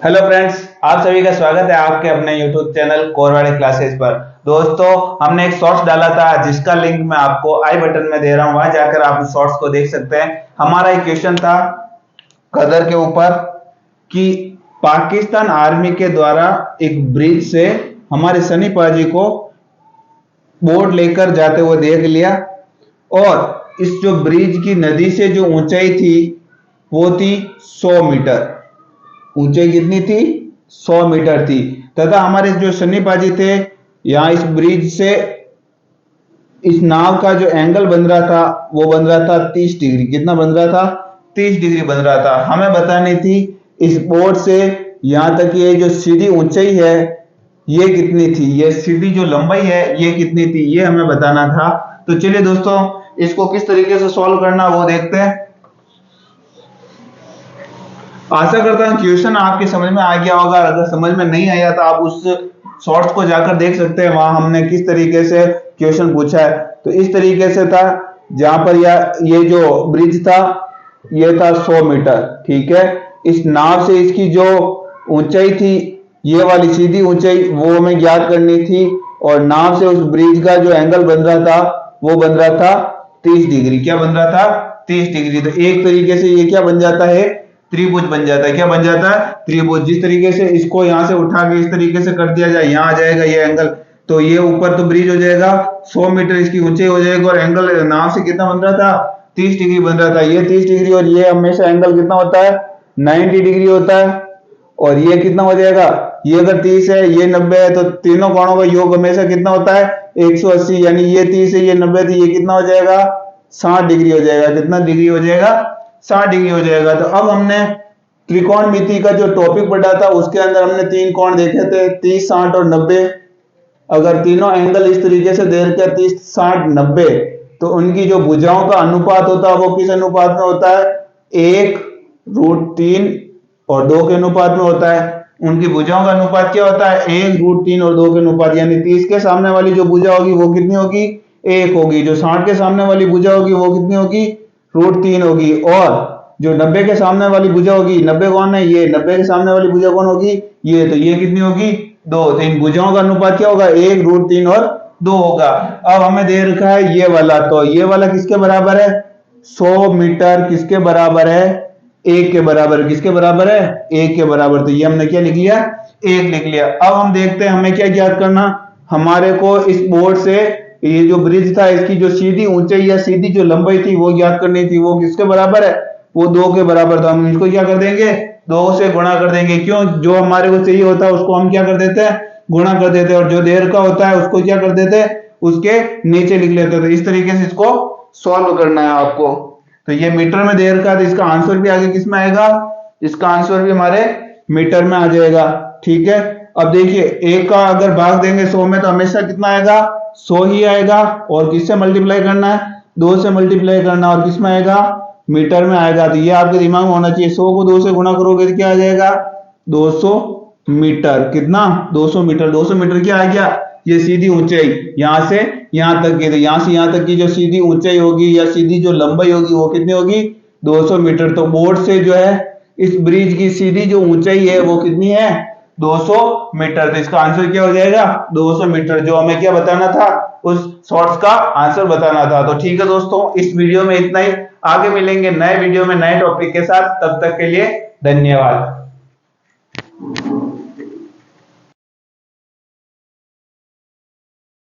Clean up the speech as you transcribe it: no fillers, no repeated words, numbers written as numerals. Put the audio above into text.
Hello friends, आप सभी का स्वागत है आपके अपने यूट्यूब चैनल कोरवाड़ी क्लासेस पर। दोस्तों, हमने एक शॉर्ट्स डाला था जिसका लिंक मैं आपको आई बटन में दे रहा हूं, वहां जाकर आप उस शॉर्ट्स को देख सकते हैं। हमारा एक क्वेश्चन था गदर के ऊपर कि पाकिस्तान आर्मी के द्वारा एक ब्रिज से हमारे सनी पाजी को बोट लेकर जाते हुए देख लिया, और इस जो ब्रिज की नदी से जो ऊंचाई थी वो थी 100 मीटर। ऊंचाई कितनी थी? 100 मीटर थी। तथा हमारे जो सन्नी पाजी थे, यहां इस ब्रिज से इस नाव का जो एंगल बन रहा था वो बन रहा था 30 डिग्री। कितना बन रहा था? 30 डिग्री बन रहा था। हमें बतानी थी इस बोर्ड से यहां तक ये जो सीधी ऊंचाई है ये कितनी थी, ये सीधी जो लंबाई है ये कितनी थी, ये हमें बताना था। तो चलिए दोस्तों, इसको किस तरीके से सॉल्व करना वो देखते हैं। आशा करता हूं क्वेश्चन आपकी समझ में आ गया होगा। अगर समझ में नहीं आया तो आप उस शॉर्ट्स को जाकर देख सकते हैं, वहां हमने किस तरीके से क्वेश्चन पूछा है। तो इस तरीके से था, जहां पर ये जो ब्रिज था ये था 100 मीटर, ठीक है। इस नाव से इसकी जो ऊंचाई थी, ये वाली सीधी ऊंचाई, वो हमें ज्ञात करनी थी, और नाव से उस ब्रिज का जो एंगल बन रहा था वो बन रहा था 30 डिग्री। क्या बन रहा था? 30 डिग्री। तो एक तरीके से ये क्या बन जाता है? त्रिभुज बन जाता है। क्या बन जाता है? त्रिभुज। जिस तरीके से इसको यहां से उठा के इस तरीके से कर दिया जाए, यहां आ जाएगा ये एंगल, तो ये ऊपर तो ब्रिज हो जाएगा, 100 मीटर इसकी ऊंचाई हो जाएगी, और एंगल नाव से कितना बन रहा था? 30 डिग्री बन रहा था। ये 30 डिग्री, और ये हमेशा एंगल कितना होता है? 90 डिग्री होता है। और ये कितना हो जाएगा? ये अगर 30 है, ये 90 है, तो तीनों कोणों का योग हमेशा कितना होता है? 180। यानी ये 30 है, ये 90 थी, ये कितना हो जाएगा? 60 डिग्री हो जाएगा। कितना डिग्री हो जाएगा? 60 डिग्री हो जाएगा। तो अब हमने त्रिकोणमिति का जो टॉपिक पढ़ा था उसके अंदर हमने तीन कोण देखे थे, 30, 60 और 90। अगर तीनों एंगल इस तरीके से दे रखे 30, 60, 90, तो उनकी जो भुजाओं का अनुपात होता है वो किस अनुपात में होता है? 1√3 और 2 के अनुपात में होता है। उनकी भुजाओं का अनुपात क्या होता है? 1√3 और 2 के अनुपात। यानी 30 के सामने वाली जो भुजा होगी वो कितनी होगी? 1 होगी। जो 60 के सामने वाली भुजा होगी वो कितनी होगी? √3 होगी। और जो 90 के सामने वाली भुजा होगी, 90 कौन है? ये। 90 के सामने वाली भुजा कौन होगी? ये। तो ये कितनी होगी? 2। तो इन भुजाओं का अनुपात क्या होगा? 1√3 और 2 होगा। अब हमें दे रखा है ये वाला, तो ये वाला किसके बराबर है? 100 मीटर किसके बराबर है? 1 के बराबर। किसके बराबर है? 1 के बराबर। तो ये हमने क्या लिख लिया? 1 लिख लिया। अब हम देखते हैं हमें क्या ज्ञात करना। हमारे को इस बोर्ड से ये जो ब्रिज था इसकी जो सीधी ऊंचाई या सीधी जो लंबाई थी वो ज्ञात करनी थी। वो किसके बराबर है? वो 2 के बराबर। तो हम इसको क्या कर देंगे? 2 से गुणा कर देंगे। क्यों? जो हमारे को चाहिए होता है उसको हम क्या कर देते हैं? गुणा कर देते हैं। और जो देर का होता है उसको क्या कर देते हैं? उसके नीचे लिख लेते हैं। तो इस तरीके से इसको सॉल्व करना है आपको। तो ये मीटर में देर का, तो इसका आंसर भी आगे किस में आएगा? इसका आंसर भी हमारे मीटर में आ जाएगा, ठीक है। अब देखिए, 1 का अगर भाग देंगे 100 में तो हमेशा कितना आएगा? 100 ही आएगा। और किससे मल्टीप्लाई करना है? 2 से मल्टीप्लाई करना। और किस में आएगा? मीटर में आएगा। तो ये आपके दिमाग में होना चाहिए। 100 को 2 से गुणा करोगे तो क्या आ जाएगा? 200 मीटर। कितना? 200 मीटर। 200 मीटर क्या आ गया? ये सीधी ऊंचाई यहां से यहां तक की। तो यहां से यहां तक की जो सीधी ऊंचाई होगी या सीधी जो लंबाई होगी वो कितनी होगी? 200 मीटर। तो बोर्ड से जो है इस ब्रिज की सीधी जो ऊंचाई है वो कितनी है? 200 मीटर। तो इसका आंसर क्या हो जाएगा? 200 मीटर। जो हमें क्या बताना था? उस शॉर्ट्स का आंसर बताना था। तो ठीक है दोस्तों, इस वीडियो में इतना ही। आगे मिलेंगे नए वीडियो में नए टॉपिक के साथ। तब तक के लिए धन्यवाद।